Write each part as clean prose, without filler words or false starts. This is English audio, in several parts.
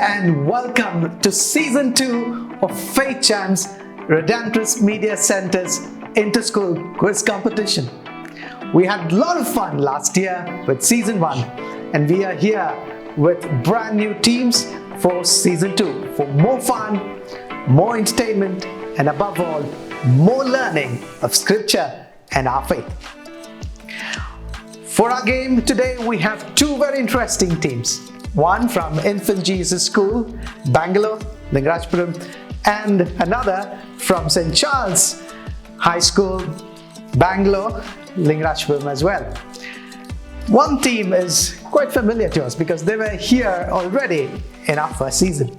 and welcome to Season 2 of Faith Cham's Redemptorist Media Center's Inter-School Quiz Competition. We had a lot of fun last year with Season 1, and we are here with brand new teams for Season 2 for more fun, more entertainment, and above all, more learning of Scripture and our faith. For our game today, we have two very interesting teams. One from Infant Jesus School, Bangalore, Lingarajpuram, and another from St. Charles High School, Bangalore, Lingarajpuram as well. One team is quite familiar to us because they were here already in our first season.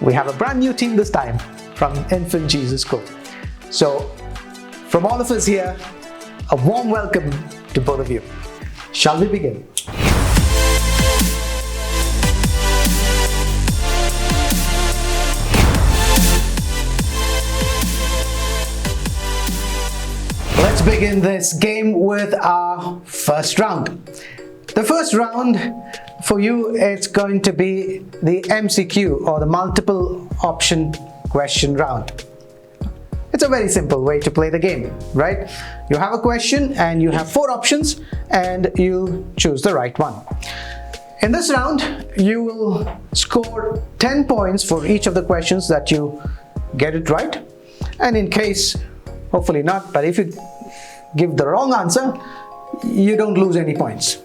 We have a brand new team this time from Infant Jesus School. So, from all of us here, a warm welcome to both of you. Shall we begin? Let's begin this game with our first round. The first round for you, it's going to be the MCQ or the multiple option question round. It's a very simple way to play the game, right? You have a question and you have 4 options and you choose the right one. In this round, you will score 10 points for each of the questions that you get it right. And in case, hopefully not, but if you give the wrong answer, you don't lose any points.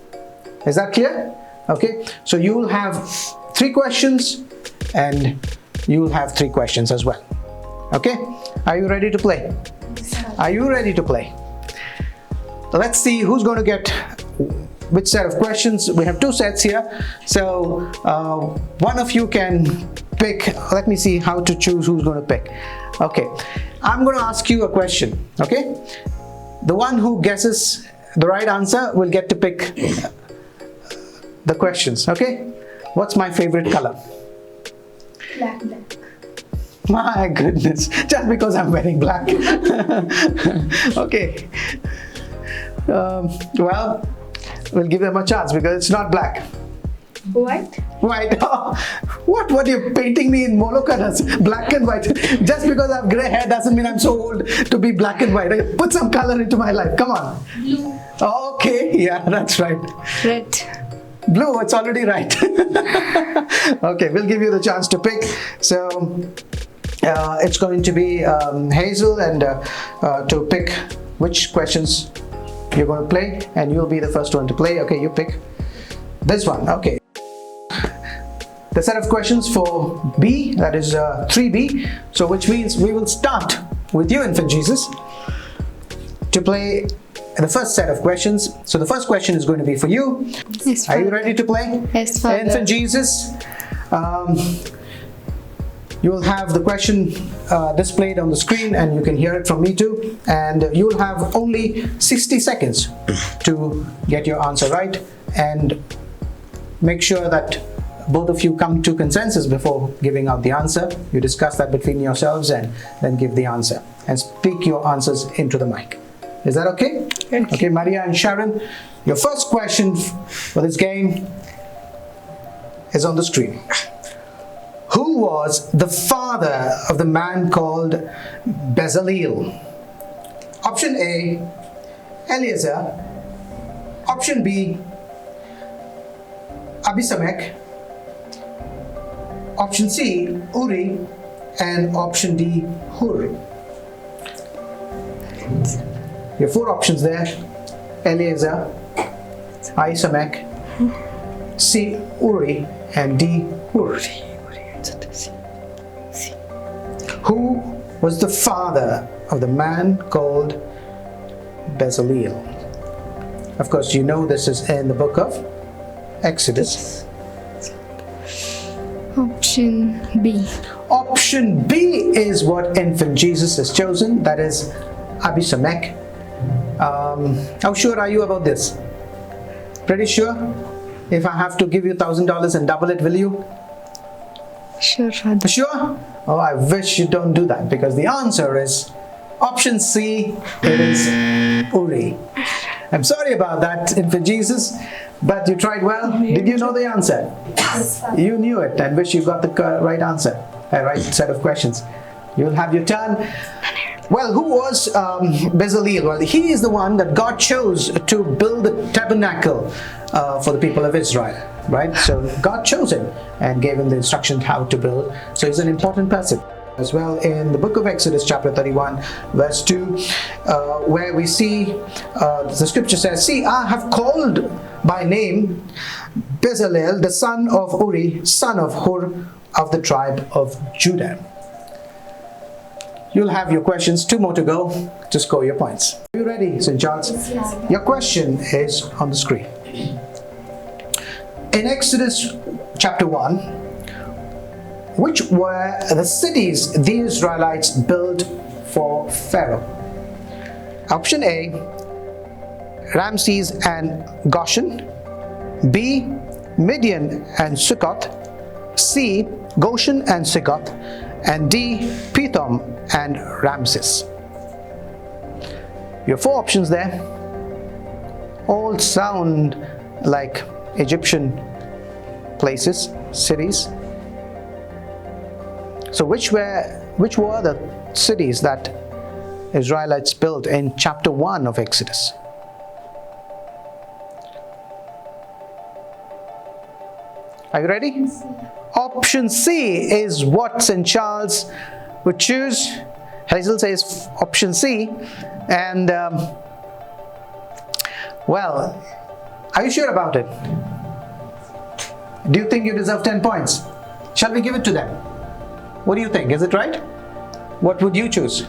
Is that clear? Okay, so you will have 3 questions and you will have 3 questions as well. Okay, are you ready to play? Are you ready to play? Let's see who's going to get which set of questions. We have 2 sets here, so one of you can pick. Let me see how to choose who's going to pick. Okay, I'm going to ask you a question. Okay, the one who guesses the right answer will get to pick the questions. Okay, what's my favorite color? Black. My goodness, just because I'm wearing black. Okay, well, we'll give them a chance because it's not black. White. White. Oh, what are you painting me in monocolors? Black and white. Just because I have grey hair doesn't mean I'm so old to be black and white. Put some color into my life. Come on. Blue. Okay, yeah, that's right. Red. Blue, it's already right. Okay, we'll give you the chance to pick. So it's going to be Hazel and to pick which questions you're going to play, and you'll be the first one to play. Okay, you pick this one. Okay. The set of questions for B, that is 3B, so which means we will start with you, Infant Jesus, to play the first set of questions. So the first question is going to be for you. Yes, Are you ready to play? Yes, Father. Infant Jesus, you will have the question displayed on the screen and you can hear it from me too, and you will have only 60 seconds to get your answer right, and make sure that both of you come to consensus before giving out the answer. You discuss that between yourselves and then give the answer and speak your answers into the mic. Is that okay? Okay, Maria and Sharon, your first question for this game is on the screen. Who was the father of the man called Bezaleel? Option A, Eliezer. Option B, Abisamek. Option C, Uri. And option D, Hur. Your 4 options there: Eliezer, Abisamek, C, Uri, and D, Hur. Who was the father of the man called Bezaleel? Of course, you know this is in the book of Exodus. Option B. Option B is what Infant Jesus has chosen. That is Abisamek. How sure are you about this? Pretty sure? If I have to give you $1,000 and double it, will you? Sure, Father. Sure? Oh, I wish you don't do that, because the answer is option C. It is Uri. I'm sorry about that, Infant Jesus. But you tried well. Did you know the answer? You knew it and wish you got the right answer, a right set of questions. You'll have your turn. Well, who was Bezalel? Well, he is the one that God chose to build the tabernacle for the people of Israel, right? So God chose him and gave him the instruction how to build. So he's an important person. As well in the book of Exodus chapter 31 verse 2 where we see the scripture says, "See, I have called by name Bezalel, the son of Uri, son of Hur, of the tribe of Judah." You'll have your questions, 2 more to go to score your points. Are you ready, St. Charles? Your question is on the screen. In Exodus chapter 1, which were the cities the Israelites built for Pharaoh? Option A, Ramses and Goshen. B, Midian and Succoth. C, Goshen and Succoth. And D, Pithom and Ramses. Your 4 options there all sound like Egyptian places, cities. So which were the cities that Israelites built in chapter 1 of Exodus? Are you ready? Option C is what St. Charles would choose. Hazel says option C. And well, are you sure about it? Do you think you deserve 10 points? Shall we give it to them? What do you think? Is it right? What would you choose?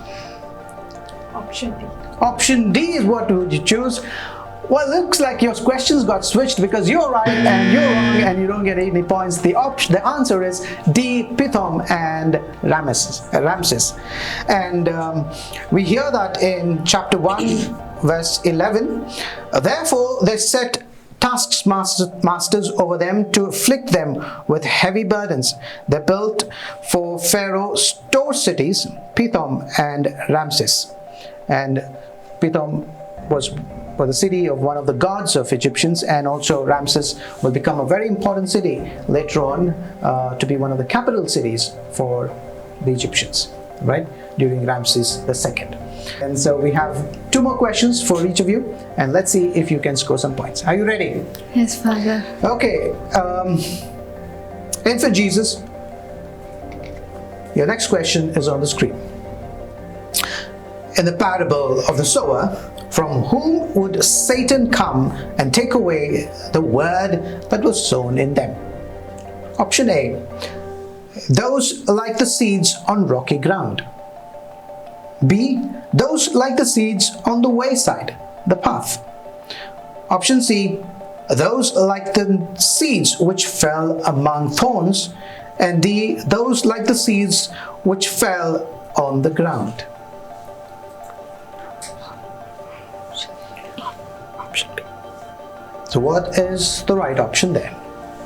Option D. Option D is what would you choose? Well, it looks like your questions got switched because you're right and you're wrong and you don't get any points. The answer is D, Pithom and Ramses. And we hear that in chapter 1 verse 11. Therefore they set taskmasters over them to afflict them with heavy burdens. They built for Pharaoh store cities, Pithom and Ramses. And Pithom was the city of one of the gods of Egyptians, and also Ramses will become a very important city later on to be one of the capital cities for the Egyptians, right, during Ramses II. And so we have 2 more questions for each of you, and let's see if you can score some points. Are you ready? Yes, Father. Okay. Infant Jesus, your next question is on the screen. In the parable of the sower, from whom would Satan come and take away the word that was sown in them? Option A, those like the seeds on rocky ground. B, those like the seeds on the wayside, the path. Option C, those like the seeds which fell among thorns. And D, those like the seeds which fell on the ground. Option B. So what is the right option there?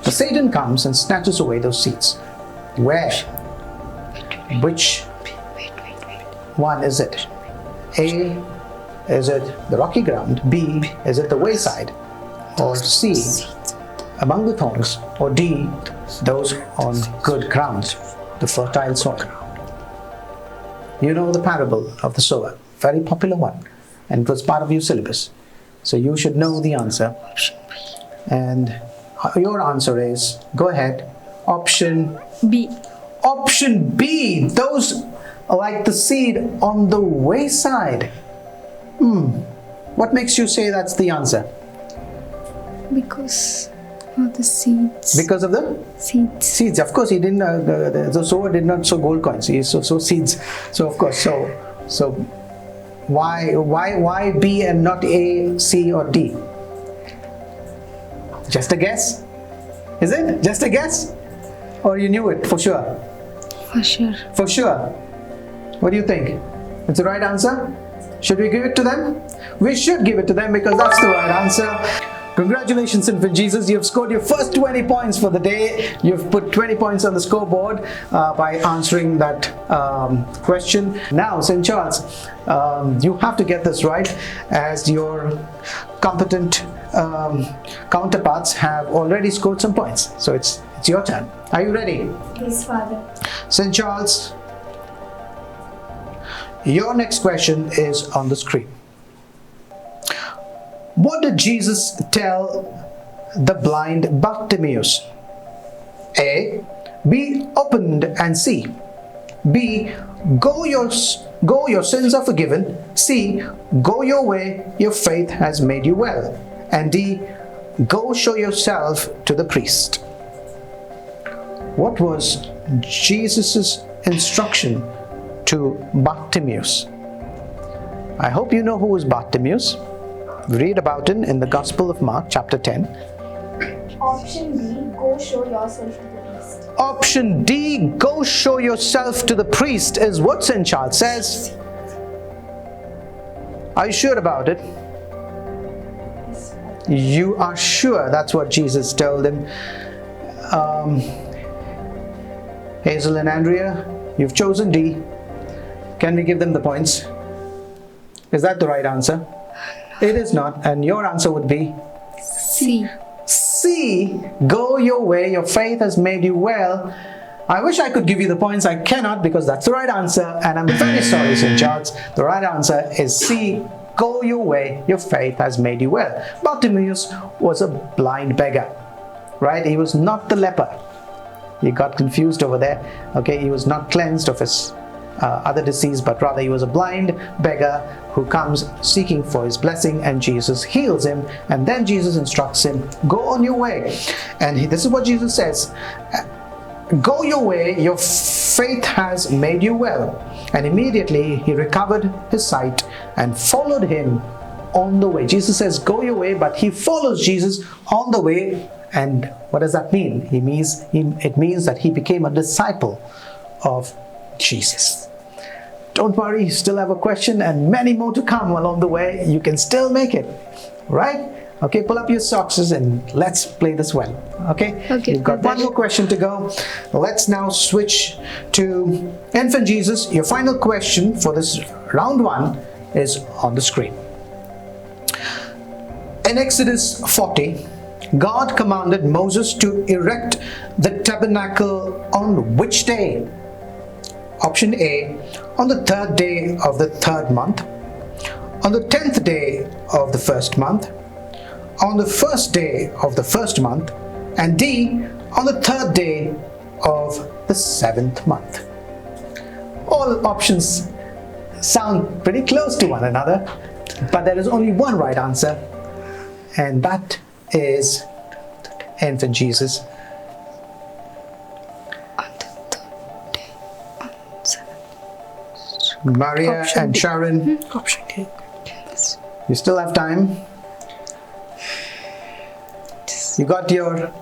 So Satan comes and snatches away those seeds. Where? Which one is it? A, is it the rocky ground? B, is it the wayside? Or C, among the thorns? Or D, those on good ground, the fertile soil? You know the parable of the sower, very popular one, and it was part of your syllabus. So you should know the answer. And your answer is, go ahead, option B. Option B, those like the seed on the wayside. What makes you say that's the answer? Because of the seeds. Because of the Seeds. seeds. Of course, he didn't. The sower did not sow gold coins. He sowed seeds. So of course, so why B and not A, C, or D? Just a guess? Is it just a guess, or you knew it for sure? For sure. For sure. What do you think? It's the right answer? Should we give it to them? We should give it to them because that's the right answer. Congratulations, Infant Jesus. You've scored your first 20 points for the day. You've put 20 points on the scoreboard by answering that question. Now, St. Charles, you have to get this right, as your competent counterparts have already scored some points. So it's your turn. Are you ready? Yes, Father. St. Charles, your next question is on the screen. What did Jesus tell the blind Bartimaeus? A. Be opened and see. B. Go, your sins are forgiven. C. Go your way, your faith has made you well. And D. Go show yourself to the priest. What was Jesus' instruction to Bartimaeus? I hope you know who was Bartimaeus. Read about it in the Gospel of Mark, chapter 10. Option B, go show yourself to the priest. Option D, go show yourself to the priest, is what St. Charles says. Are you sure about it? Yes, Father. You are sure that's what Jesus told him? Hazel and Andrea, you've chosen D. Can we give them the points? Is that the right answer? It is not, and your answer would be C. C. Go your way, your faith has made you well. I wish I could give you the points. I cannot, because that's the right answer, and I'm very sorry, St. Charles. The right answer is C. Go your way, your faith has made you well. Bartimaeus was a blind beggar, right? He was not the leper. You got confused over there. Okay, he was not cleansed of his other disease, but rather he was a blind beggar who comes seeking for his blessing, and Jesus heals him, and then Jesus instructs him, go on your way. And this is what Jesus says: go your way, your faith has made you well. And immediately he recovered his sight and followed him on the way. Jesus says, go your way, but he follows Jesus on the way. And what does that mean? It means that he became a disciple of Jesus. Don't worry, you still have a question and many more to come along the way. You can still make it, right? Okay, pull up your socks and let's play this well. Okay? Okay. You've got one more question to go. Let's now switch to Infant Jesus. Your final question for this round one is on the screen. In Exodus 40, God commanded Moses to erect the tabernacle on which day? Option A, on the 3rd day of the 3rd month, on the 10th day of the 1st month, on the 1st day of the 1st month, and D, on the 3rd day of the 7th month. All options sound pretty close to one another, but there is only one right answer, and that is Infant Jesus. Maria Option and D. Sharon, Option D. you still have time. You got your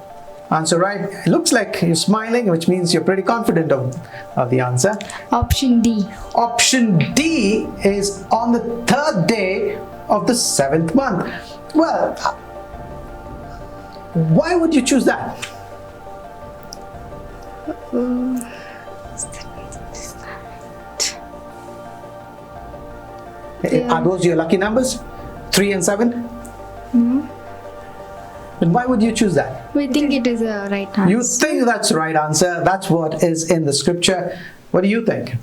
answer right. It looks like you're smiling, which means you're pretty confident of the answer. Option D. Option D is on the 3rd day of the 7th month. Well, why would you choose that? Are those your lucky numbers? 3 and 7? Then why would you choose that? We think it is a right answer. You think that's the right answer. That's what is in the scripture. What do you think?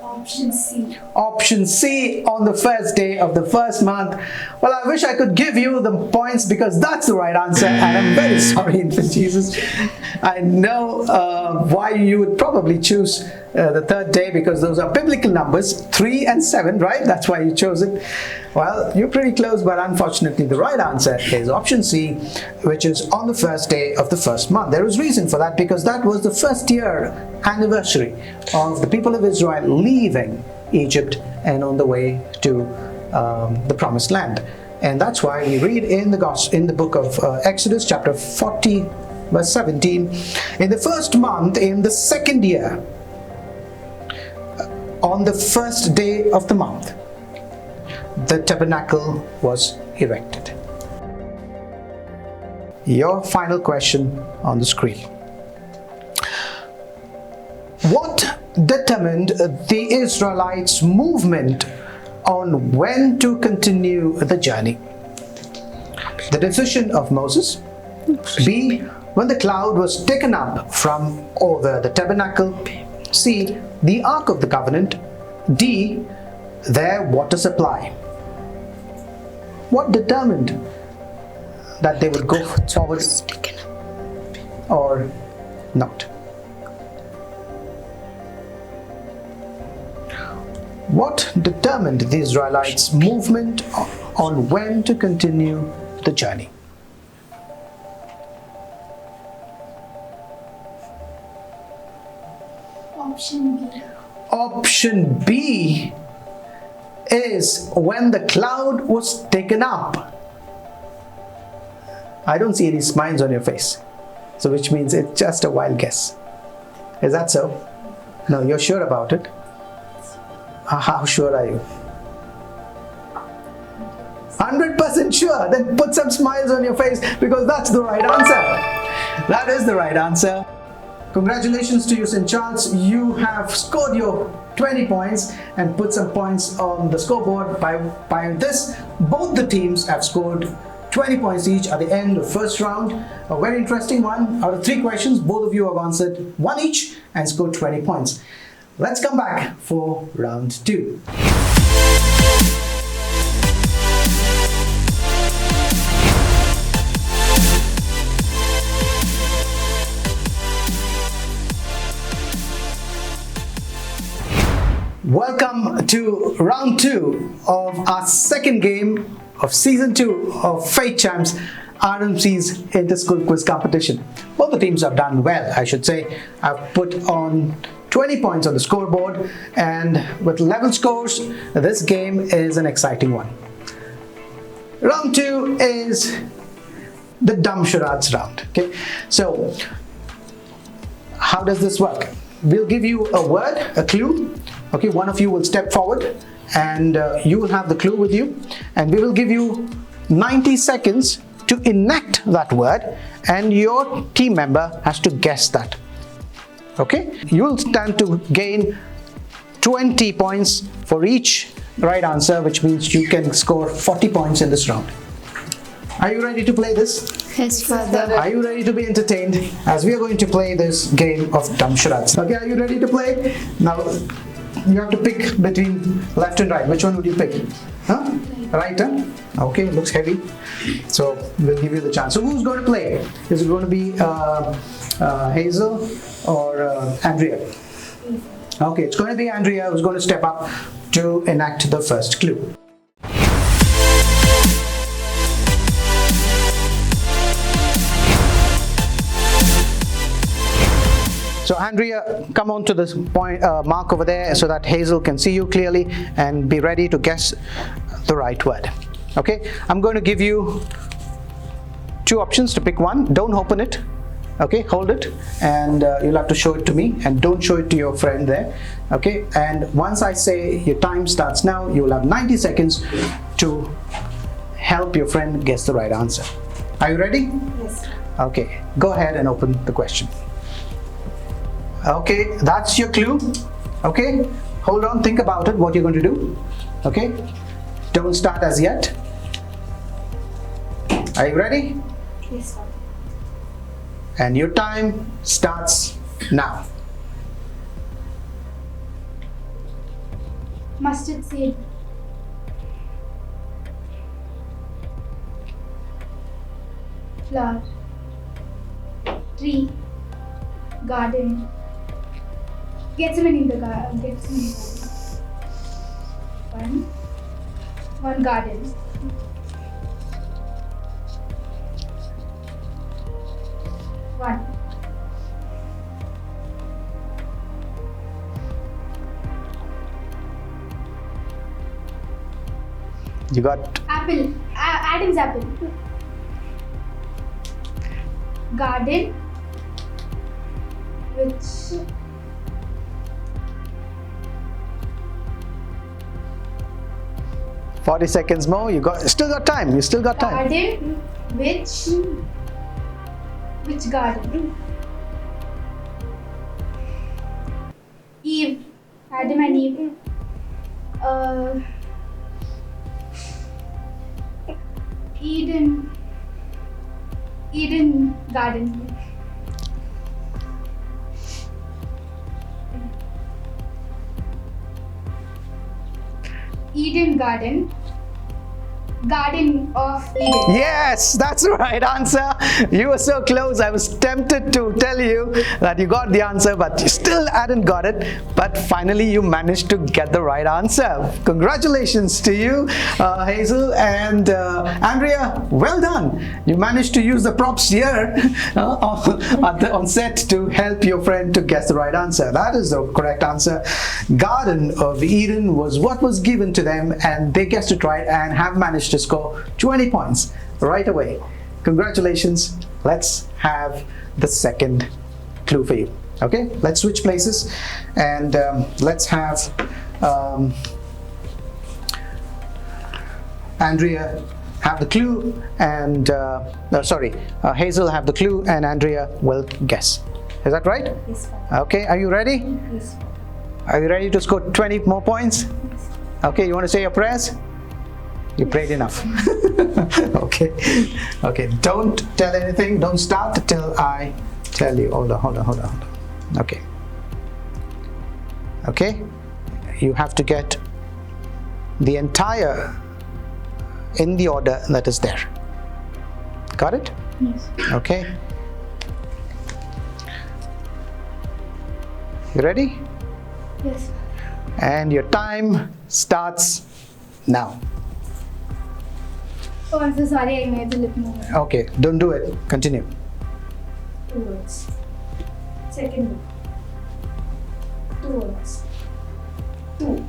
Option C. Option C, on the first day of the 1st month. Well, I wish I could give you the points because that's the right answer, and I'm very sorry, Infant Jesus. I know why you would probably choose the 3rd day, because those are biblical numbers, 3 and 7, right? That's why you chose it. Well, you're pretty close, but unfortunately the right answer is option C, which is on the 1st day of the 1st month. There is reason for that, because that was the 1st year anniversary of the people of Israel leaving Egypt and on the way to the promised land. And that's why we read in the book of Exodus chapter 40 verse 17, in the 1st month, in the 2nd year, on the 1st day of the month, the tabernacle was erected. your final question on the screen. What determined the Israelites' movement on when to continue the journey? The decision of Moses. B. When the cloud was taken up from over the tabernacle. C. The Ark of the Covenant. D. Their water supply. What determined that they would go forward or not? What determined the Israelites' movement on when to continue the journey? Option B. Option B is when the cloud was taken up. I don't see any smiles on your face, so which means it's just a wild guess. Is that so? No, you're sure about it? How sure are you? 100% sure? Then put some smiles on your face, because that's the right answer. That is the right answer. Congratulations to you, St. Charles. You have scored your 20 points and put some points on the scoreboard. By this, both the teams have scored 20 points each at the end of first round. A very interesting one. Out of 3 questions, both of you have answered 1 each and scored 20 points. Let's come back for round 2. Welcome to round 2 of our second game of season 2 of Faith Champs RMC's Inter-School Quiz Competition. Both the teams have done well, I should say. I've put on 20 points on the scoreboard, and with level scores, this game is an exciting one. Round 2 is the dumb charades round. Okay, so how does this work? We'll give you a word, a clue. Okay, one of you will step forward and you will have the clue with you, and we will give you 90 seconds to enact that word, and your team member has to guess that. Okay, you will stand to gain 20 points for each right answer, which means you can score 40 points in this round. Are you ready to play this? Yes, Father. Are you ready to be entertained as we are going to play this game of dumb charades? Okay, are you ready to play? Now, you have to pick between left and right. Which one would you pick? Huh? Right, huh? Okay, looks heavy. So, we'll give you the chance. So, who's going to play? Is it going to be Hazel or Andrea? Okay, it's going to be Andrea who's going to step up to enact the first clue. So Andrea, come on to this point mark over there so that Hazel can see you clearly and be ready to guess the right word. Okay, I'm going to give you 2 options to pick one. Don't open it. Okay, hold it, and you'll have to show it to me, and don't show it to your friend there. Okay, and once I say your time starts now, you will have 90 seconds to help your friend guess the right answer. Are you ready? Yes. Okay, go ahead and open the question. Okay, that's your clue. Okay, hold on, think about it, what you're going to do. Okay, don't start as yet. Are you ready? Yes, sir. And your time starts now. Mustard seed. Flower. Tree. Garden. Gethsemane in the garden. One garden. One. You got Apple. Adam's apple. Garden. Which 40 seconds more. You still got time. You still got time. garden which Which garden? Eve. Adam and Eve. Eden. Eden garden. Eden garden. Garden of Eden. Yes, that's the right answer. You were so close. I was tempted to tell you that you got the answer, but you still hadn't got it. But finally, you managed to get the right answer. Congratulations to you, Hazel and Andrea. Well done. You managed to use the props here on set to help your friend to guess the right answer. That is the correct answer. Garden of Eden was what was given to them, and they guessed it right and have managed to score 20 points right away. Congratulations. Let's have the second clue for you. Okay, let's switch places and let's have Andrea have the clue and Hazel have the clue and Andrea will guess. Is that right? Yes, Father. Okay, are you ready? Yes, Father. Are you ready to score 20 more points? Yes. Okay, you want to say your prayers? You prayed enough. Okay. Okay. Don't tell anything. Don't start till I tell you. Hold on. Okay. Okay. You have to get the entire in the order that is there. Got it? Yes. Okay. You ready? Yes. And your time starts now. Oh, I'm so sorry, I made the lip movement. Okay, don't do it. Continue. 2 words. Second book. 2 words. 2.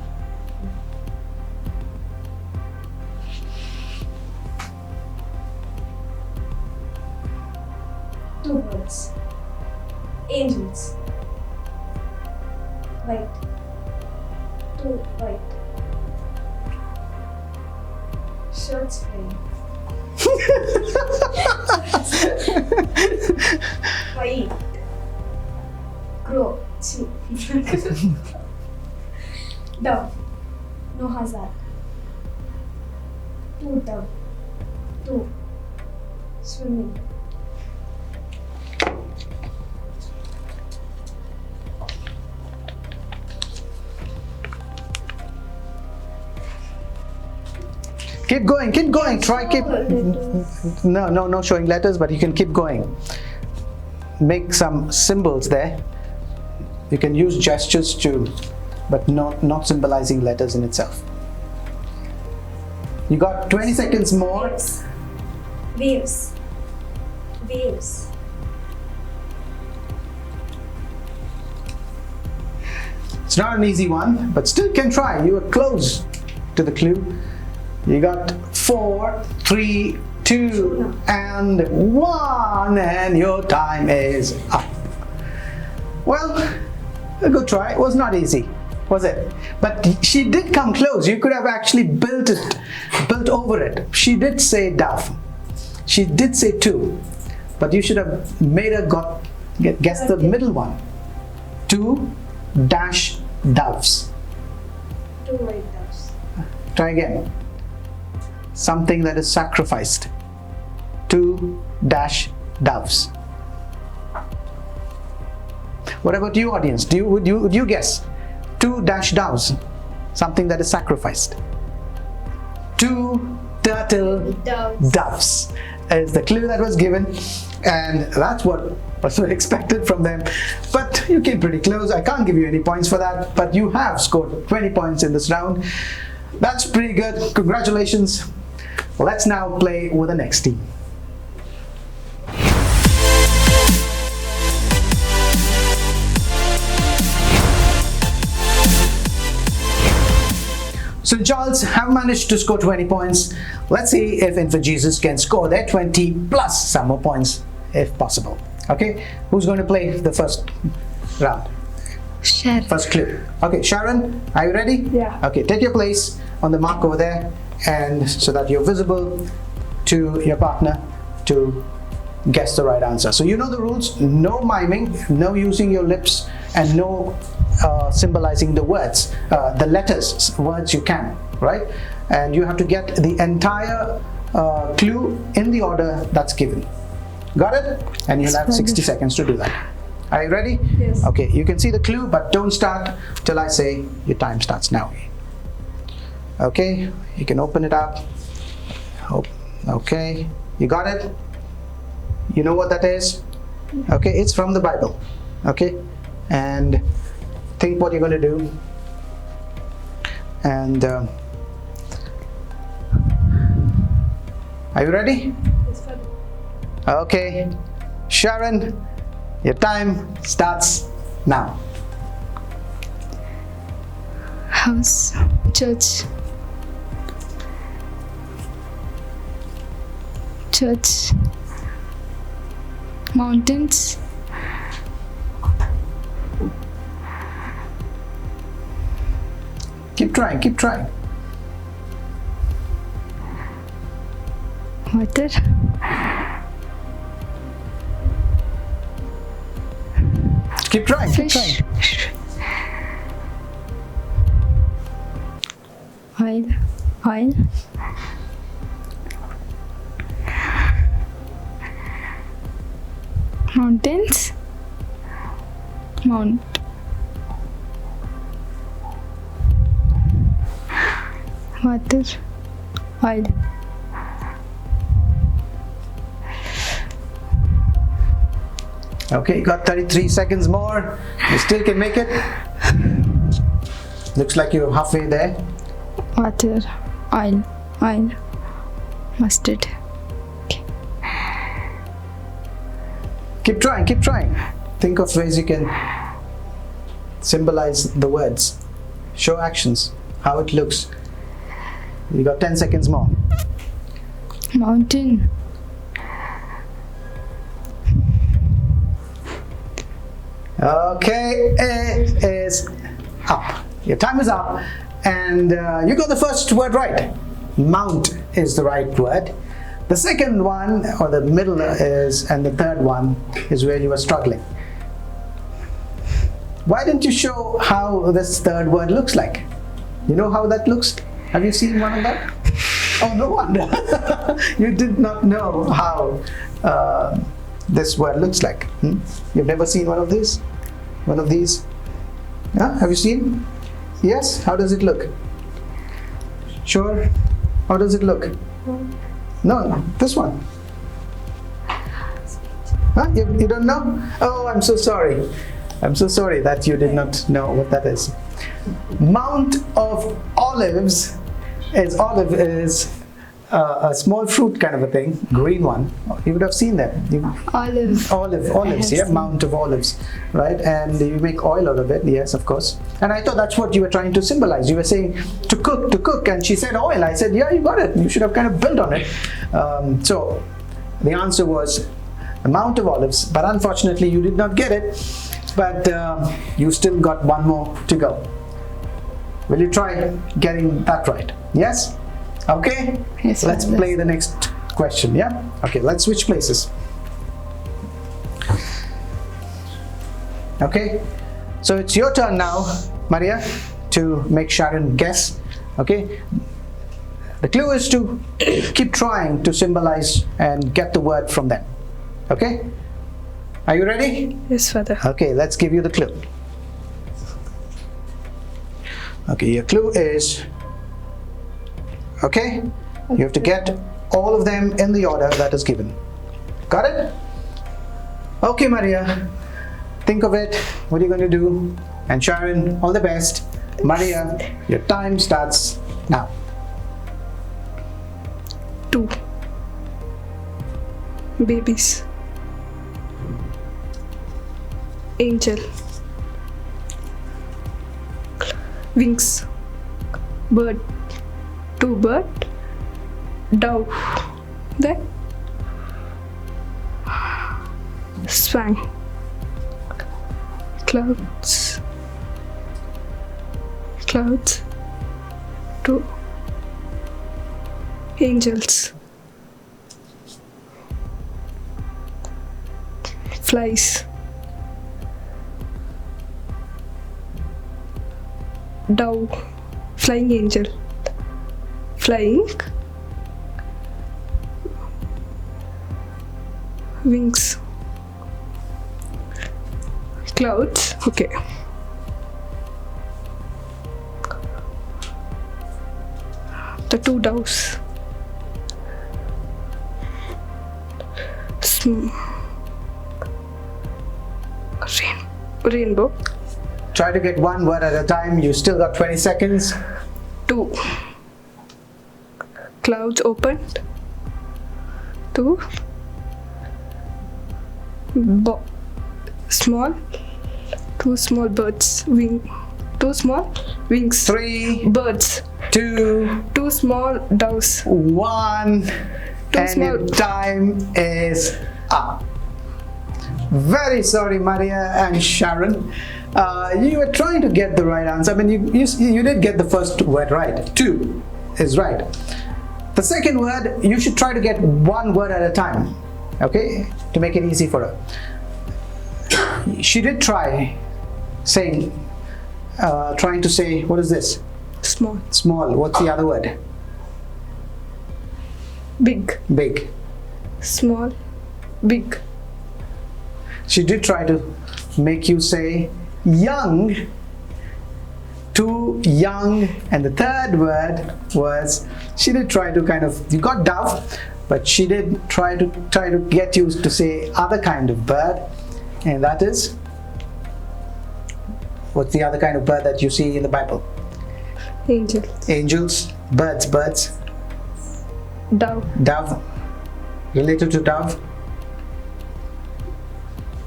Two words. Angels. White. 2 white. Shirts playing. White. Crow. Dove. No hazard. 2 dove. 2. Swimming. Keep going. No showing letters, but you can keep going. Make some symbols there. You can use gestures too, but not symbolizing letters in itself. You got 20 seconds more. Waves. Waves. It's not an easy one, but still can try. You are close to the clue. You got 4, 3, 2, and 1, and your time is up. Well, a good try. It was not easy, was it? But she did come close. You could have actually built over it. She did say dove. She did say 2, but you should have made her guess the middle one. 2 dash doves. 2 white doves. Try again. Something that is sacrificed. 2 dash doves. What about you, audience? Would you guess? 2 dash doves. Something that is sacrificed. 2 turtle doves is the clue that was given, and that's what was expected from them. But you came pretty close. I can't give you any points for that, but you have scored 20 points in this round. That's pretty good. Congratulations. Let's now play with the next team. St. Charles have managed to score 20 points. Let's see if Infant Jesus can score their 20 plus some more points if possible. Okay, who's going to play the first round? Sharon. First clue. Okay, Sharon, are you ready? Yeah. Okay, take your place on the mark over there, and so that you're visible to your partner to guess the right answer. So you know the rules: no miming, no using your lips, and no symbolizing the words, the letters, words you can, right? And you have to get the entire clue in the order that's given. Got it? And you'll have 60 seconds to do that. Are you ready? Yes. Okay, you can see the clue, but don't start till I say your time starts now. Okay, you can open it up. Okay, you got it? You know what that is? Okay, it's from the Bible. Okay, and think what you're going to do. And are you ready? Yes, Father. Okay, Sharon, your time starts now. House, church, church, mountains, Keep trying, keep trying. water, Keep trying, keep fish, trying. oil, mountains, mount, water, oil, Okay, you got 33 seconds more. You still can make it. Looks like you're halfway there. water, oil, mustard, Keep trying, keep trying. Think of ways you can symbolize the words. Show actions, how it looks. You got 10 seconds more. mountain, Okay, it is up. Your time is up, and you got the first word right. Mount is the right word. The second one, or the middle is, and the third one is where you were struggling. Why didn't you show how this third word looks like? You know how that looks? Have you seen one of that? Oh, no wonder. You did not know how this word looks like. You've never seen one of these? One of these? Yeah? Have you seen? Yes? How does it look? Sure? How does it look? No, this one. Huh? You don't know? Oh, I'm so sorry. I'm so sorry that you did not know what that is. Mount of Olives is a small fruit kind of a thing, green one. You would have seen that. Olives, yeah, Mount of Olives, right? And you make oil out of it, yes, of course. And I thought that's what you were trying to symbolize. You were saying to cook, and she said oil. I said, yeah, you got it. You should have kind of built on it. So the answer was the Mount of Olives, but unfortunately you did not get it. But you still got one more to go. Will you try getting that right? Yes? Okay? Yes, Let's sir. play the next question, yeah? Okay, let's switch places. Okay? So it's your turn now, Maria, to make Sharon guess. Okay? The clue is to keep trying to symbolize and get the word from them. Okay? Are you ready? Yes, Father. Okay, let's give you the clue. Okay, your clue is, okay, you have to get all of them in the order that is given. Got it? Okay, Maria, think of it. What are you going to do? And Sharon, all the best. Maria, your time starts now. 2 babies, angel, wings, bird, 2 bird, dove, that, swan, clouds, 2 angels, Flies. Dove. Flying angel. Flying. Wings. Clouds. Okay. The two doves. Rainbow. Try to get one word at a time. You still got 20 seconds. 2. Clouds opened. 2. Small. 2 small birds. 2 small wings. 3, Birds. 2, 2 small doves. 1, and small. your time is up. Very sorry, Maria and Sharon. You were trying to get the right answer. I mean, you did get the first word right. 2 is right. The second word, you should try to get one word at a time, okay, to make it easy for her. She did try saying, trying to say, what is this? Small. Small. What's the other word? Big. Big. Small. Big. She did try to make you say young, too young, and the third word was, she did try to kind of, you got dove, but she did try to get you to say other kind of bird, and that is, what's the other kind of bird that you see in the Bible? Angels. Angels, birds, Dove. dove, related to dove.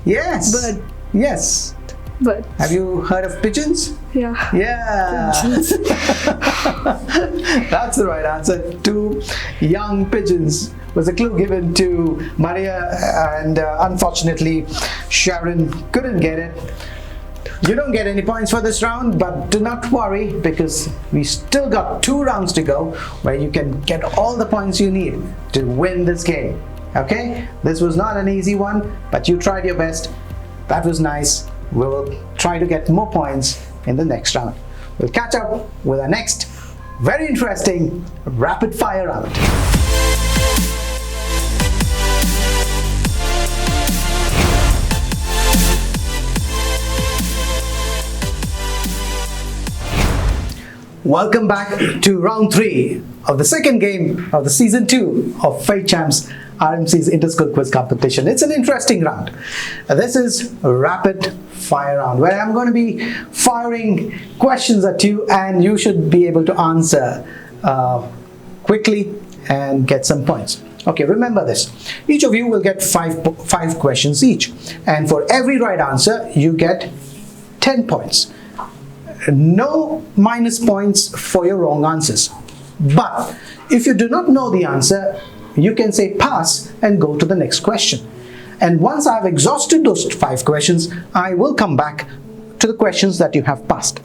Yes. Bird. Yes. Bird. Have you heard of pigeons? Yeah. Yeah. That's the right answer. 2 young pigeons was a clue given to Maria, and unfortunately Sharon couldn't get it. You don't get any points for this round, but do not worry, because we still got 2 rounds to go where you can get all the points you need to win this game. Okay, this was not an easy one, but you tried your best. That was nice. We will try to get more points in the next round. We'll catch up with our next very interesting rapid fire round. Welcome back to round 3 of the second game of the season 2 of Faith Champs RMC's Interschool Quiz Competition. It's an interesting round. This is a rapid fire round where I'm going to be firing questions at you, and you should be able to answer quickly and get some points. Okay, remember this. Each of you will get five questions each, and for every right answer you get 10 points. No minus points for your wrong answers. But if you do not know the answer, you can say pass and go to the next question. And once I've exhausted those 5 questions, I will come back to the questions that you have passed.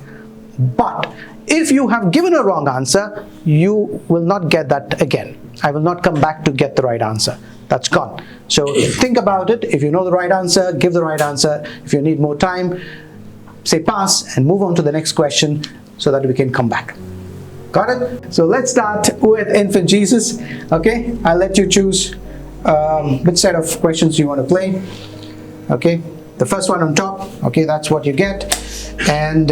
But if you have given a wrong answer, you will not get that again. I will not come back to get the right answer. That's gone. So think about it. If you know the right answer, give the right answer. If you need more time, say pass and move on to the next question so that we can come back. Got it? So let's start with Infant Jesus. Okay, I'll let you choose which set of questions you want to play. Okay, the first one on top. Okay, that's what you get. And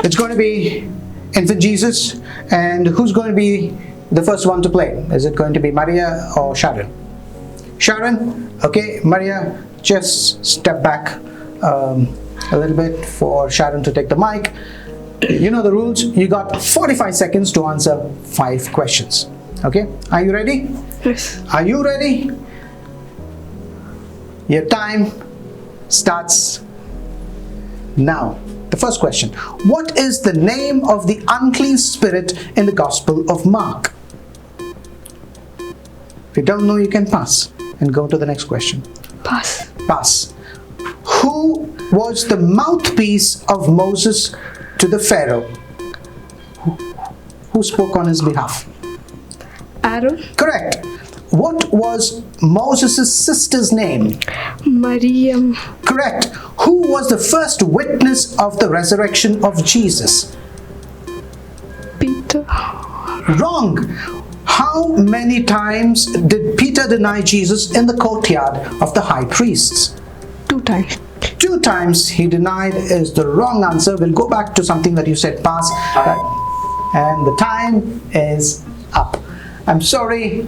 it's going to be Infant Jesus. And who's going to be the first one to play? Is it going to be Maria or Sharon? Sharon? Okay, Maria, just step back a little bit for Sharon to take the mic. You know the rules. You got 45 seconds to answer 5 questions. Okay, are you ready? Yes. Are you ready? Your time starts now. The first question. What is the name of the unclean spirit in the Gospel of Mark? If you don't know, you can pass and go to the next question. Pass. Pass. Who was the mouthpiece of Moses to the Pharaoh? Who spoke on his behalf? Aaron. Correct. What was Moses' sister's name? Mariam. Correct. Who was the first witness of the resurrection of Jesus? Peter. Wrong. How many times did Peter deny Jesus in the courtyard of the high priests? 2 times. 2 times he denied is the wrong answer. We'll go back to something that you said pass. And the time is up. I'm sorry.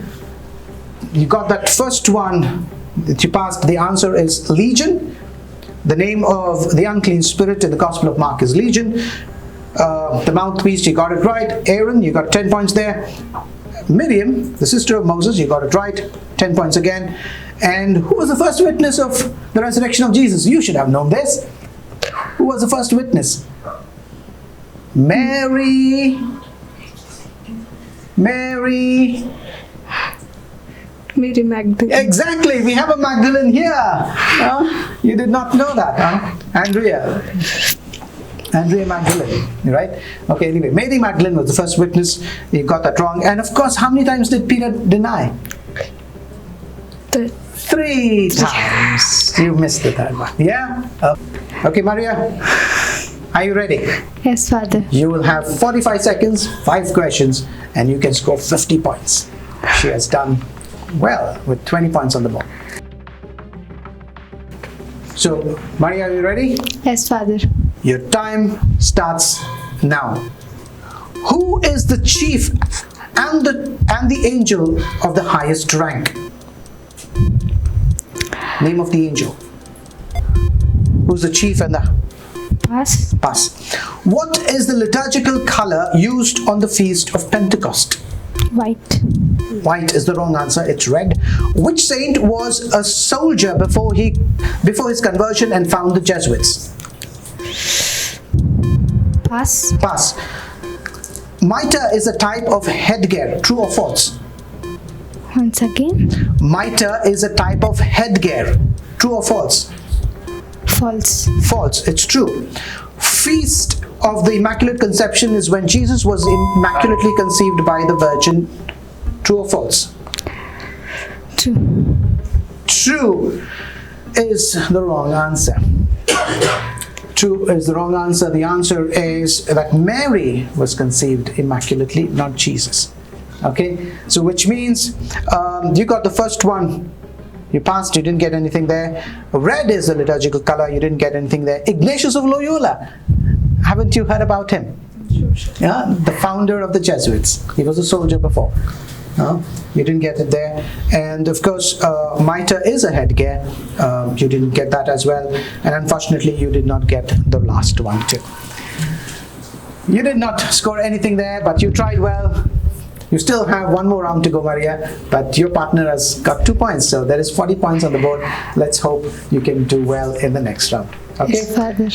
You got that first one that you passed. The answer is Legion. The name of the unclean spirit in the Gospel of Mark is Legion. The mouthpiece, you got it right. Aaron, you got 10 points there. Miriam, the sister of Moses, you got it right. 10 points again. And who was the first witness of the resurrection of Jesus? You should have known this. Who was the first witness? Mary. Mary Magdalene. Exactly, we have a Magdalene here. You did not know that, huh? Andrea Magdalene, right? Okay, anyway, Mary Magdalene was the first witness. You got that wrong. And of course, how many times did Peter deny? 3 times. You missed the third one. Yeah? Okay, Maria, are you ready? Yes, Father. You will have 45 seconds, 5 questions, and you can score 50 points. She has done well with 20 points on the board. So, Maria, are you ready? Yes, Father. Your time starts now. Who is the chief and the angel of the highest rank? Name of the angel. Who's the chief and the... Pass. Pass. What is the liturgical color used on the feast of Pentecost? White. White is the wrong answer. It's red. Which saint was a soldier before his conversion and found the Jesuits? Pass. Pass. Mitre is a type of headgear. True or false? Once again. Mitre is a type of headgear. True or false? False. False. It's true. Feast of the Immaculate Conception is when Jesus was immaculately conceived by the Virgin. True or false? True. True is the wrong answer. True is the wrong answer. The answer is that Mary was conceived immaculately, not Jesus. Okay, so which means you got the first one. You passed, you didn't get anything there. Red is the liturgical color, you didn't get anything there. Ignatius of Loyola, haven't you heard about him? Sure. Yeah, the founder of the Jesuits. He was a soldier before. You didn't get it there. And of course, mitre is a headgear. You didn't get that as well. And unfortunately, you did not get the last one too. You did not score anything there, but you tried well. You still have one more round to go, Maria, but your partner has got 2 points, so there is 40 points on the board. Let's hope you can do well in the next round. Okay? Yes, Father.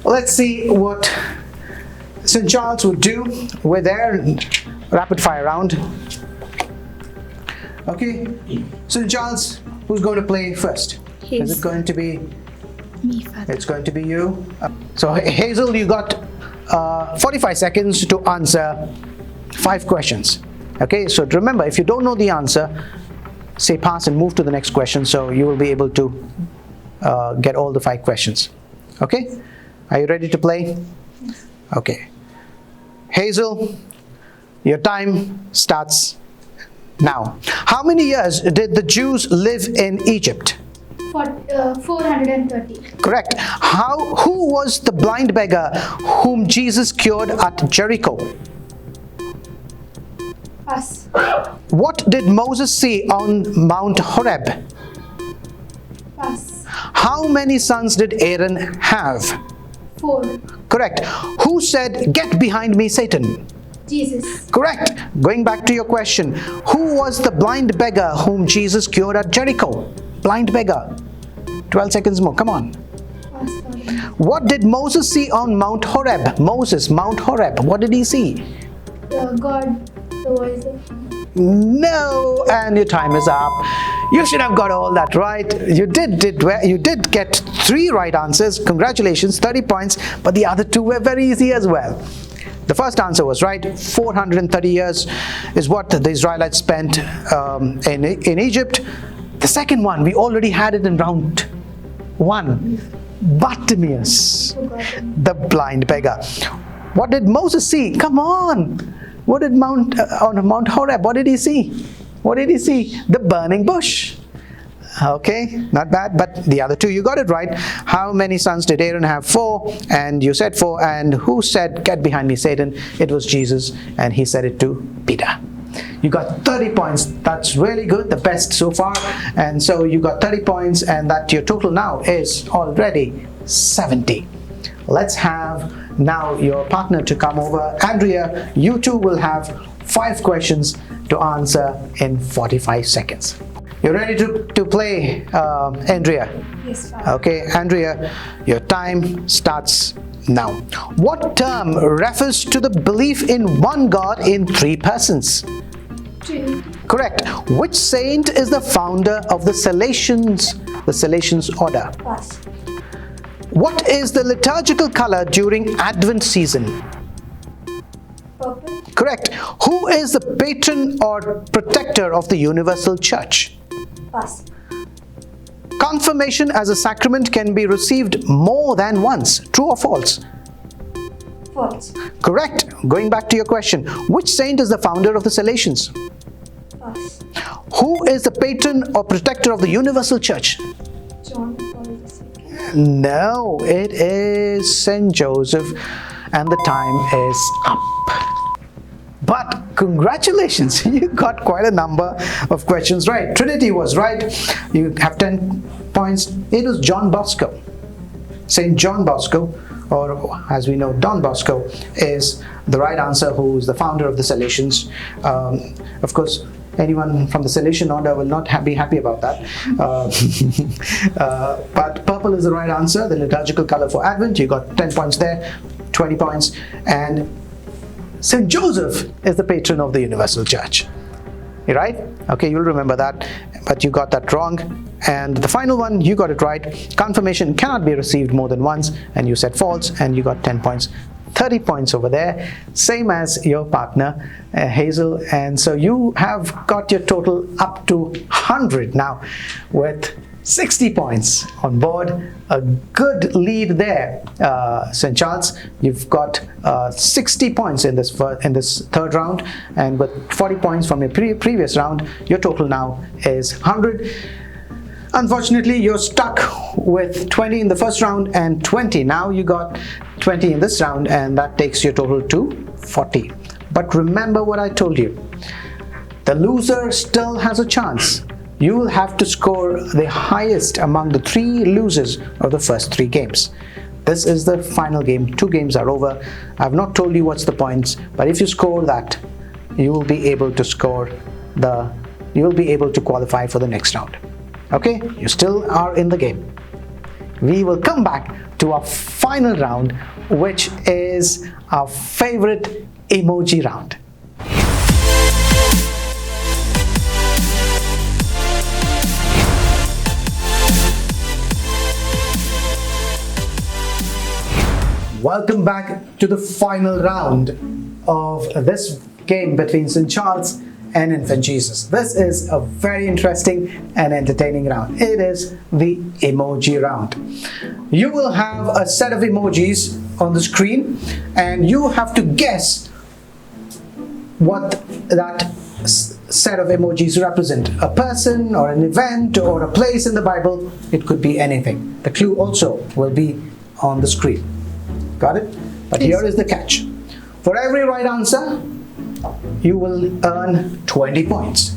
Let's see what St. Charles would do with their rapid fire round. Okay, St. Charles, who's going to play first? Is it going to be Me, Father. It's going to be you. So Hazel, you got 45 seconds to answer 5 questions. Okay, so remember, if you don't know the answer, say pass and move to the next question, so you will be able to get all the 5 questions. Okay, are you ready to play? Okay, Hazel, your time starts now. How many years did the Jews live in Egypt? 430. Correct. Who was the blind beggar whom Jesus cured at Jericho? Pass. What did Moses see on Mount Horeb? Pass. How many sons did Aaron have? 4. Correct. Who said, "Get behind me, Satan"? Jesus. Correct. Going back to your question, who was the blind beggar whom Jesus cured at Jericho? Blind beggar. 12 seconds more. Come on. Pass, Father. What did Moses see on Mount Horeb? Moses, Mount Horeb. What did he see? God, the voice of... No, and your time is up. You should have got all that right. You did well. You did get 3 right answers. Congratulations, 30 points. But the other 2 were very easy as well. The first answer was right. 430 years is what the Israelites spent in Egypt. The second one, we already had it in round 1. Bartimaeus, the blind beggar. What did Moses see? Come on. What did on Mount Horeb, what did he see? What did he see? The burning bush. Okay, not bad, but the other two you got it right. How many sons did Aaron have? 4, and you said 4. And who said, "Get behind me, Satan"? It was Jesus, and he said it to Peter. You got 30 points. That's really good, the best so far. And so you got 30 points, and that your total now is already 70. Let's have now your partner to come over. Andrea, you two will have 5 questions to answer in 45 seconds. You ready to play, Andrea? Yes, Father. Okay, Andrea, your time starts now. What term refers to the belief in one God in 3 persons? Trinity. Correct. Which saint is the founder of the Salesians order? Pass. What is the liturgical color during Advent season? Purple. Correct. Who is the patron or protector of the universal church? Pass. Confirmation as a sacrament can be received more than once. True or false? False. Correct. Going back to your question, which saint is the founder of the Salesians? Pass. Who is the patron or protector of the universal church? John Paul II. No, it is Saint Joseph, and the time is up. But congratulations, you got quite a number of questions right. Trinity was right. You have 10 points. It was John Bosco. Saint John Bosco, or as we know, Don Bosco, is the right answer, who is the founder of the Salesians. Of course, anyone from the Salesian order will not be happy about that. But purple is the right answer, the liturgical color for Advent. You got 10 points there, 20 points. And St. Joseph is the patron of the universal church. You right? Okay, you'll remember that, but you got that wrong. And the final one, you got it right. Confirmation cannot be received more than once, and you said false, and you got 10 points. 30 points over there, same as your partner, Hazel. And so you have got your total up to 100 now, with 60 points on board. A good lead there, St. Charles. You've got 60 points in this third round, and with 40 points from your previous round, your total now is 100. Unfortunately, you're stuck with 20 in the first round and 20. Now you got 20 in this round, and that takes your total to 40. But remember what I told you. The loser still has a chance. You will have to score the highest among the 3 losers of the first 3 games. This is the final game. 2 games are over. I've not told you what's the points, but if you score that, you will be able to qualify for the next round. Okay, you still are in the game. We will come back to our final round, which is our favorite emoji round. Welcome back to the final round of this game between St. Charles and Infant Jesus. This is a very interesting and entertaining round. It is the emoji round. You will have a set of emojis on the screen, and you have to guess what that set of emojis represent. A person or an event or a place in the Bible. It could be anything. The clue also will be on the screen. Got it? But Yes. here is the catch. For every right answer, you will earn 20 points.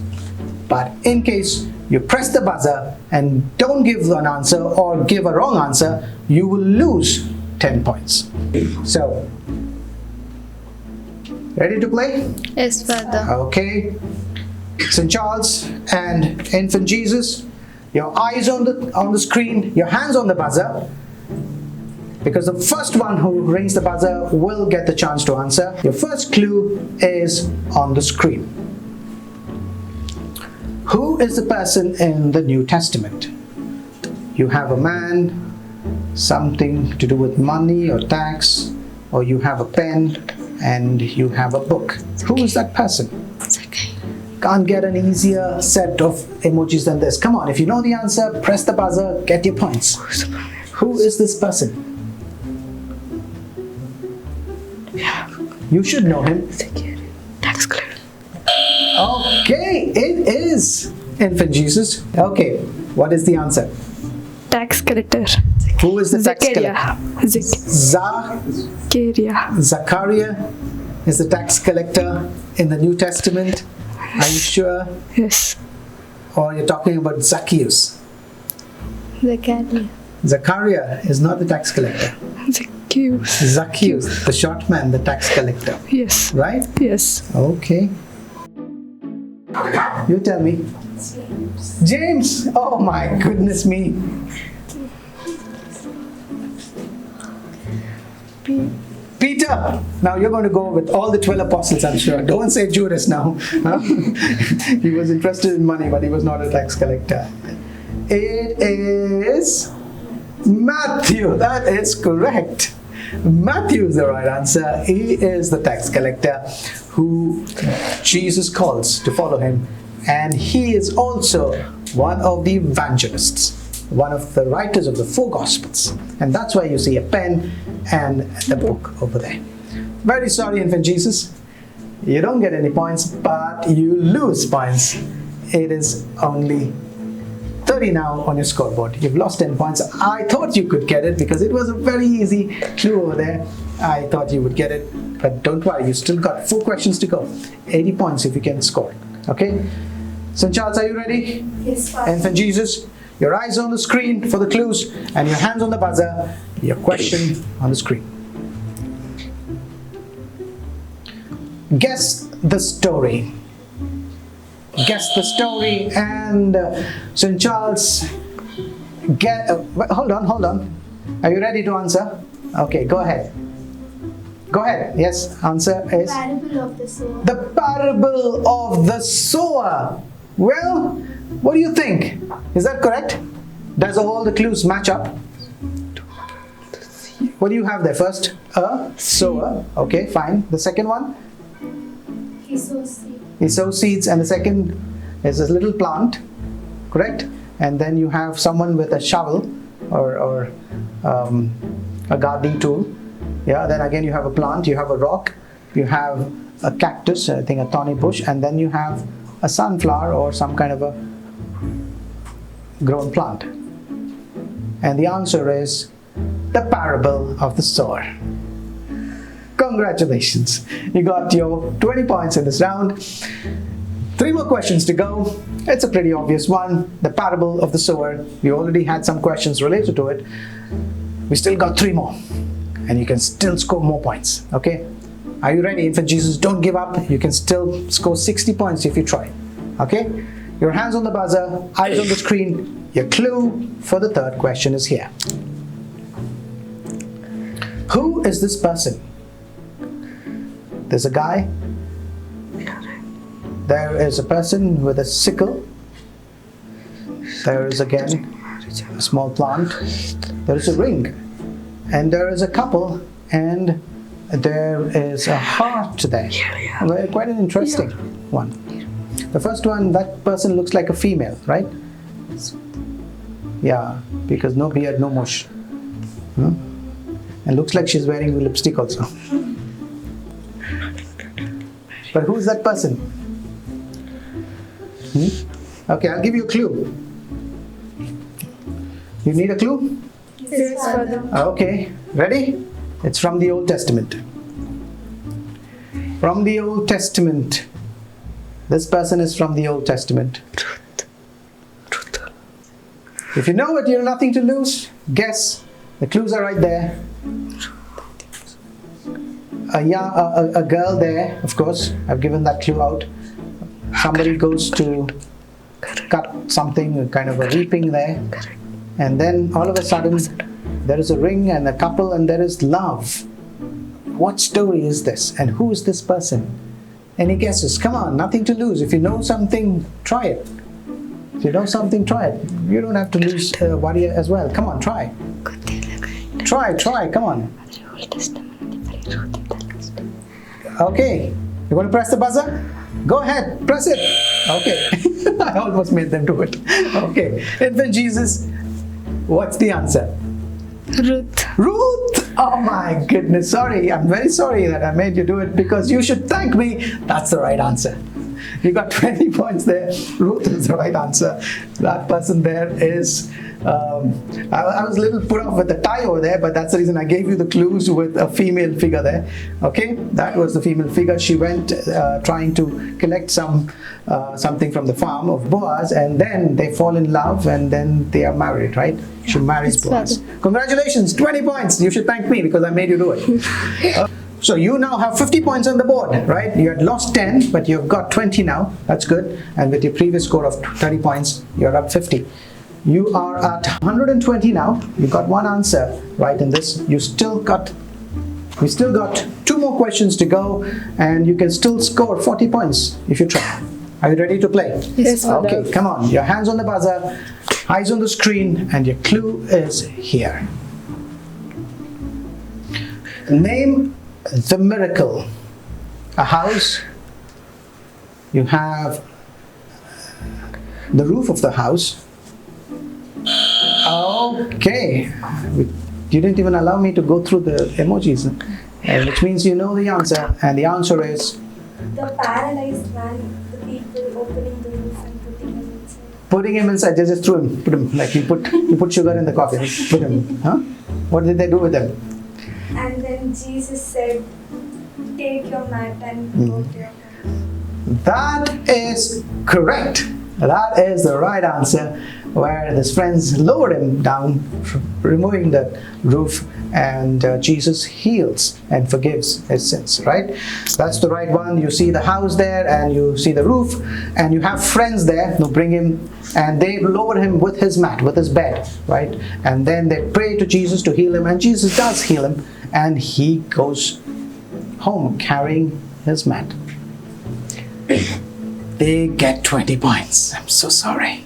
But in case you press the buzzer and don't give an answer or give a wrong answer, you will lose 10 points. So, ready to play? Yes, Father. Okay. St. Charles and Infant Jesus, your eyes on the screen, your hands on the buzzer. Because the first one who rings the buzzer will get the chance to answer. Your first clue is on the screen. Who is the person in the New Testament? You have a man, something to do with money or tax, or you have a pen, and you have a book. Who is that person? Can't get an easier set of emojis than this. Come on, if you know the answer, press the buzzer, get your points. Who is this person? You should know him. Tax collector. Okay, it is Infant Jesus. Okay, what is the answer? Tax collector. Who is the tax collector? Zachariah is the tax collector in the New Testament. Are you sure? Yes. Or you're talking about Zacchaeus? Zachariah. Zachariah is not the tax collector. Zacchaeus, the short man, the tax collector. Yes. Right? Yes. Okay. You tell me. James! Oh my goodness me. Peter! Now you're going to go with all the 12 apostles, I'm sure. Don't say Judas now. Huh? He was interested in money, but he was not a tax collector. It is Matthew. That is correct. Matthew is the right answer. He is the tax collector who Jesus calls to follow him. And he is also one of the evangelists, one of the writers of the 4 Gospels. And that's why you see a pen and the book over there. Very sorry, Infant Jesus. You don't get any points, but you lose points. It is only 30 now on your scoreboard. You've lost 10 points. I thought you could get it because it was a very easy clue over there. I thought you would get it, but don't worry, you still got 4 questions to go. 80 points if you can score. Okay? St. Charles, are you ready? Yes, Father. Infant Jesus, your eyes on the screen for the clues and your hands on the buzzer. Your question on the screen. Guess the story. Guess the story, and St. Charles, hold on. Are you ready to answer? Okay, go ahead. Go ahead. Yes, answer is? Parable of the sower. The parable of the sower. Well, what do you think? Is that correct? Does all the clues match up? What do you have there first? A sower. Okay, fine. The second one? He sows seed. He sows seeds, and the second is a little plant, correct? And then you have someone with a shovel or a gardening tool. Yeah, then again you have a plant, you have a rock, you have a cactus, I think a thorny bush, and then you have a sunflower or some kind of a grown plant. And the answer is the parable of the sower. Congratulations, you got your 20 points in this round. 3 more questions to go. It's a pretty obvious one, the parable of the sower. We already had some questions related to it. We still got 3 more, and you can still score more points. Okay, are you ready, Infant Jesus? Don't give up. You can still score 60 points if you try. Okay, your hands on the buzzer, eyes on the screen. Your clue for the 3rd question is here. Who is this person? There's a guy. There is a person with a sickle. There is again a small plant. There is a ring. And there is a couple. And there is a heart there. Well, quite an interesting one. The first one, that person looks like a female, right? Yeah, because no beard, no mush. And looks like she's wearing lipstick also. But who's that person? Okay, I'll give you a clue. You need a clue? Yes, Father. Okay, ready? It's from the Old Testament. From the Old Testament. This person is from the Old Testament. If you know it, you have nothing to lose. Guess. The clues are right there. A girl there, of course. I've given that clue out. Somebody goes to cut something, kind of a reaping there. And then all of a sudden, there is a ring and a couple and there is love. What story is this? And who is this person? Any guesses? Come on, nothing to lose. If you know something, try it. If you know something, try it. You don't have to lose worry as well. Come on, try. Try, come on. Okay, you want to press the buzzer? Go ahead, press it. Okay, I almost made them do it. Okay, Infant Jesus, what's the answer? Ruth. Ruth! Oh my goodness, sorry. I'm very sorry that I made you do it because you should thank me. That's the right answer. You got 20 points there. Ruth is the right answer. That person there is, I was a little put off with the tie over there, but that's the reason I gave you the clues with a female figure there. Okay, that was the female figure. She went trying to collect something from the farm of Boaz, and then they fall in love, and then they are married, right? She marries Boaz. Congratulations, 20 points. You should thank me because I made you do it. So you now have 50 points on the board, right? You had lost 10, but you've got 20 now. That's good. And with your previous score of 30 points, you're up 50. You are at 120 now. You got one answer right in this. We still got 2 more questions to go, and you can still score 40 points if you try. Are you ready to play? Yes, Father. Okay, come on. Your hands on the buzzer, eyes on the screen, and your clue is here. Name the miracle. A house. You have the roof of the house. Okay. You didn't even allow me to go through the emojis, which means you know the answer. And the answer is The paralyzed man, the people opening the roof and putting him inside. putting him inside. They just threw him. Put him like you put sugar in the coffee. Put him. Huh? What did they do with him? And then Jesus said, take your mat and go to your house. That is correct. That is the right answer, where his friends lowered him down, removing the roof, and Jesus heals and forgives his sins, right? That's the right one. You see the house there, and you see the roof, and you have friends there who bring him, and they lower him with his mat, with his bed, right? And then they pray to Jesus to heal him, and Jesus does heal him, and he goes home carrying his mat. They get 20 points. I'm so sorry.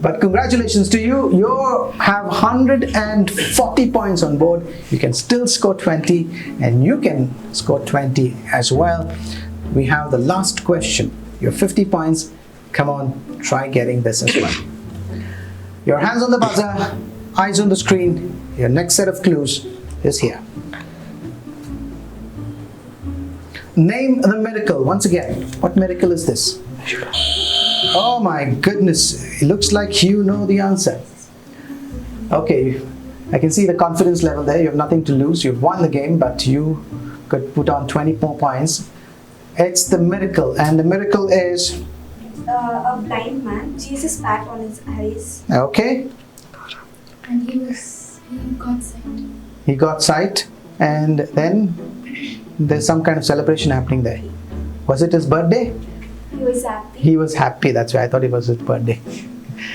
But congratulations to you. You have 140 points on board. You can still score 20, and you can score 20 as well. We have the last question. Your 50 points. Come on, try getting this as well. Your hands on the buzzer, eyes on the screen. Your next set of clues is here. Name the miracle. Once again, what miracle is this? Oh my goodness, it looks like you know the answer. Okay, I can see the confidence level there. You have nothing to lose. You've won the game, but you could put on 20 more points. It's the miracle, and the miracle is A blind man, Jesus spat on his eyes. okay. And he got sight. He got sight, and then there's some kind of celebration happening there. Was it his birthday? He was happy. He was happy. That's why I thought it was his birthday.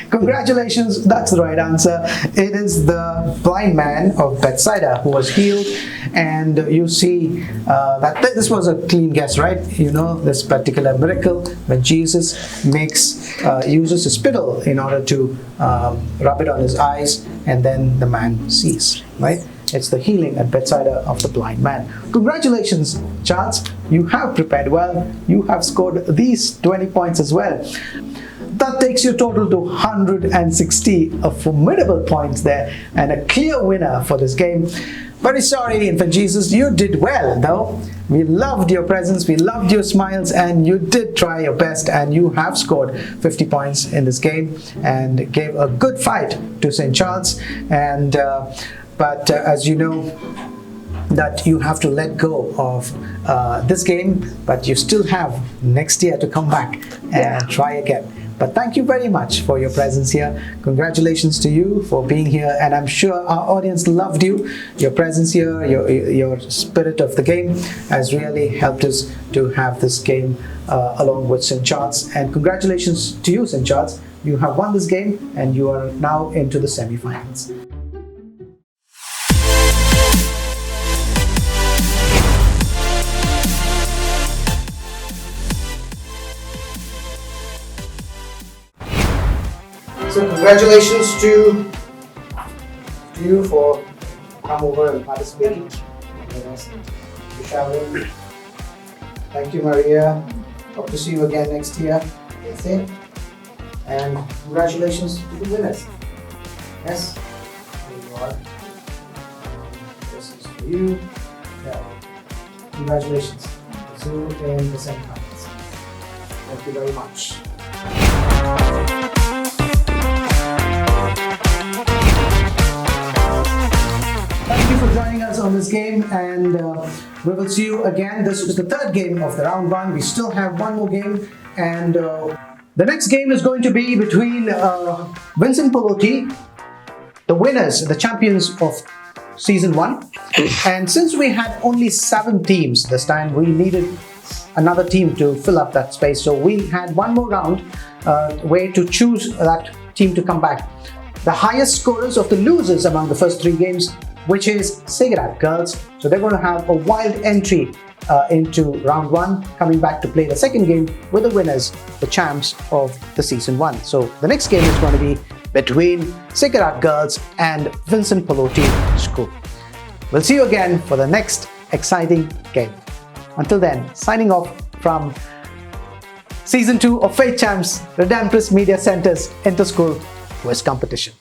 Congratulations, that's the right answer. It is the blind man of Bethsaida who was healed, and you see that this was a clean guess, right? You know this particular miracle when Jesus uses a spittle in order to rub it on his eyes, and then the man sees, right? It's the healing at Bethsaida of the blind man. Congratulations, Charles. You have prepared well. You have scored these 20 points as well. That takes your total to 160, a formidable points there, and a clear winner for this game. Very sorry, Infant Jesus, you did well though. We loved your presence, we loved your smiles, and you did try your best, and you have scored 50 points in this game and gave a good fight to St. Charles. And but as you know, that you have to let go of this game, but you still have next year to come back and try again. But thank you very much for your presence here. Congratulations to you for being here, and I'm sure our audience loved you. Your presence here, your spirit of the game has really helped us to have this game along with St. Charles. And congratulations to you, St. Charles. You have won this game, and you are now into the semi-finals. So congratulations to you for come over and participating with us, to traveling Thank you, Maria. Hope to see you again next year. That's it. And congratulations to the winners. Yes, here you are. This is for you. Yeah. Congratulations. See you in the semi-finals. Thank you very much. Thank you for joining us on this game, and we will see you again. This was the third game of the round one. We still have one more game, and the next game is going to be between Vincent Polotti, the winners, the champions of season 1. And since we had only 7 teams this time, we needed another team to fill up that space. So we had one more round where to choose that team to come back. The highest scorers of the losers among the first 3 games, which is Cigarette Girls. So they're going to have a wild entry into round 1, coming back to play the second game with the winners, the champs of the season 1. So the next game is going to be between Cigarette Girls and Vincent Polotti School. We'll see you again for the next exciting game. Until then, signing off from Season 2 of Faith Champs, Redemptorist Media Center's Inter-School Quiz Competition.